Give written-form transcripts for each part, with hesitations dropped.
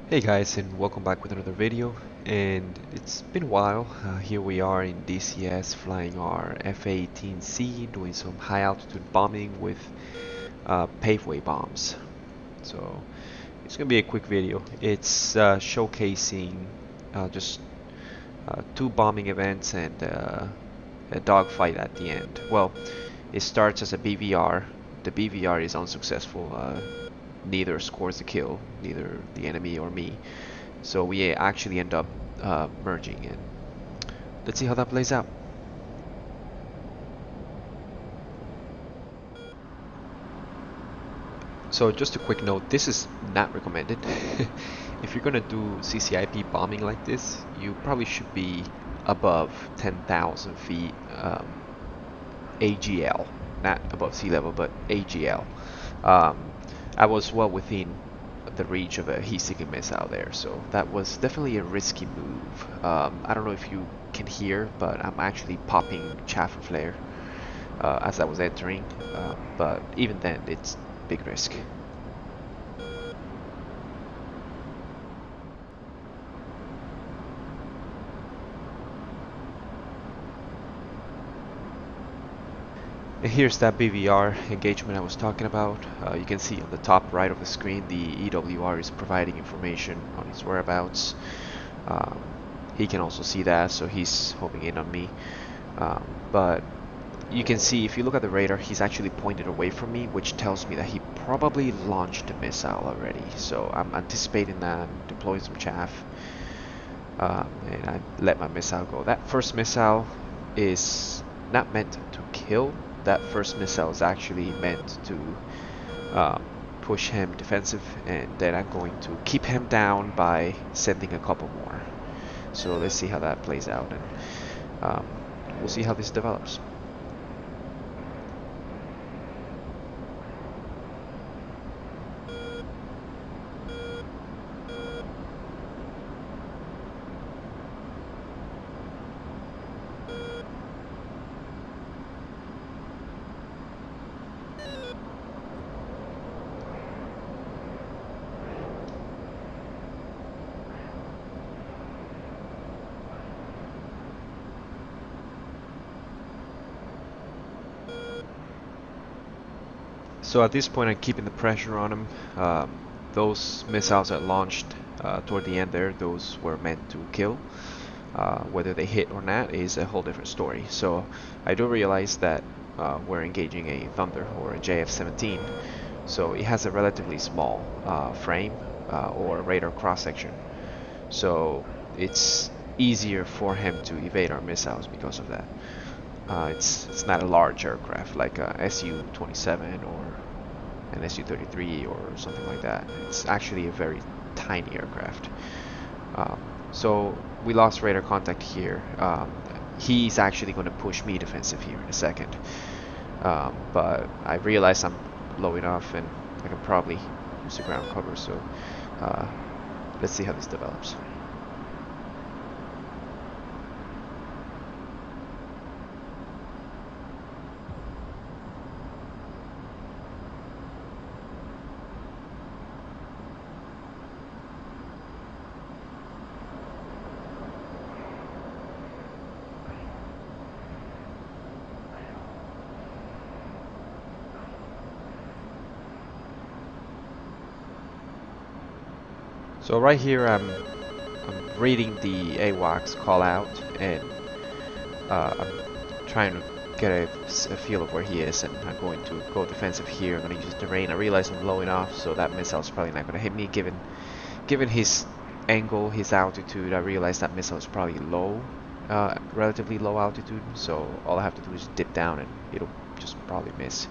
Hey guys, and welcome back with another video. And it's been a while. Here we are in DCS flying our F-18C, doing some high altitude bombing with paveway bombs. So it's gonna be a quick video. It's showcasing just two bombing events and a dogfight at the end. Well, it starts as a BVR. The BVR is unsuccessful. Neither scores the kill, neither the enemy or me. So we actually end up merging, and let's see how that plays out. So just a quick note, this is not recommended. If you're gonna do CCIP bombing like this, you probably should be above 10,000 feet AGL, not above sea level, but AGL. Um, I was well within the reach of a heat-seeking missile there, so that was definitely a risky move. I don't know if you can hear, but I'm actually popping chaff and flare as I was entering, but even then, it's big risk. And here's that BVR engagement I was talking about. You can see on the top right of the screen the EWR is providing information on his whereabouts. Um, he can also see that, so he's homing in on me. But you can see, if you look at the radar, he's actually pointed away from me, which tells me that he probably launched a missile already. So I'm anticipating that, deploying some chaff, and I let my missile go. That first missile is not meant to kill. That first missile is actually meant to um, push him defensive, and then I'm going to keep him down by sending a couple more. So let's see how that plays out, and we'll see how this develops. So at this point, I'm keeping the pressure on him. Those missiles that launched toward the end there, those were meant to kill. Whether they hit or not is a whole different story. So I do realize that we're engaging a Thunder or a JF-17. So it has a relatively small frame or radar cross-section. So it's easier for him to evade our missiles because of that. It's not a large aircraft like a Su-27 or an Su-33 or something like that. It's actually a very tiny aircraft. Um, so we lost radar contact here. He's actually going to push me defensive here in a second. But I realize I'm low enough and I can probably use the ground cover. So uh, let's see how this develops. So right here I'm reading the AWACS call out, and I'm trying to get a feel of where he is, and I'm going to go defensive here. I'm going to use terrain. I realize I'm low enough, so that missile's probably not going to hit me given his angle, his altitude. I realize that missile is probably low, relatively low altitude, so all I have to do is dip down and it'll just probably miss.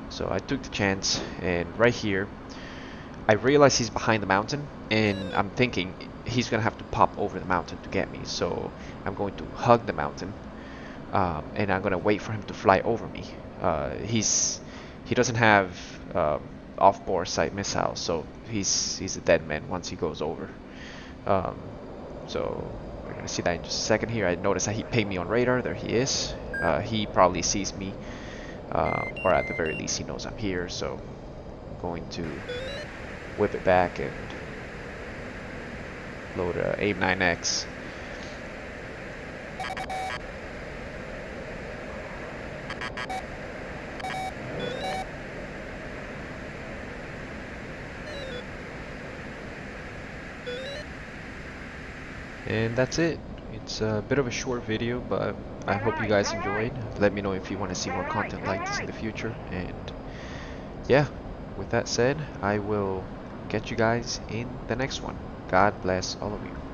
So I took the chance, and right here I realize he's behind the mountain, and I'm thinking he's gonna have to pop over the mountain to get me. So I'm going to hug the mountain, and I'm gonna wait for him to fly over me. He doesn't have off-bore sight missiles, so he's a dead man once he goes over. Um, so we're gonna see that in just a second here. I notice that he pinged me on radar. There he is. He probably sees me, or at the very least he knows I'm here. So I'm going to whip it back and upload AIM-9X. And that's it. It's a bit of a short video, but I hope you guys enjoyed. Let me know if you want to see more content like this in the future. And yeah, with that said, I will catch you guys in the next one. God bless all of you.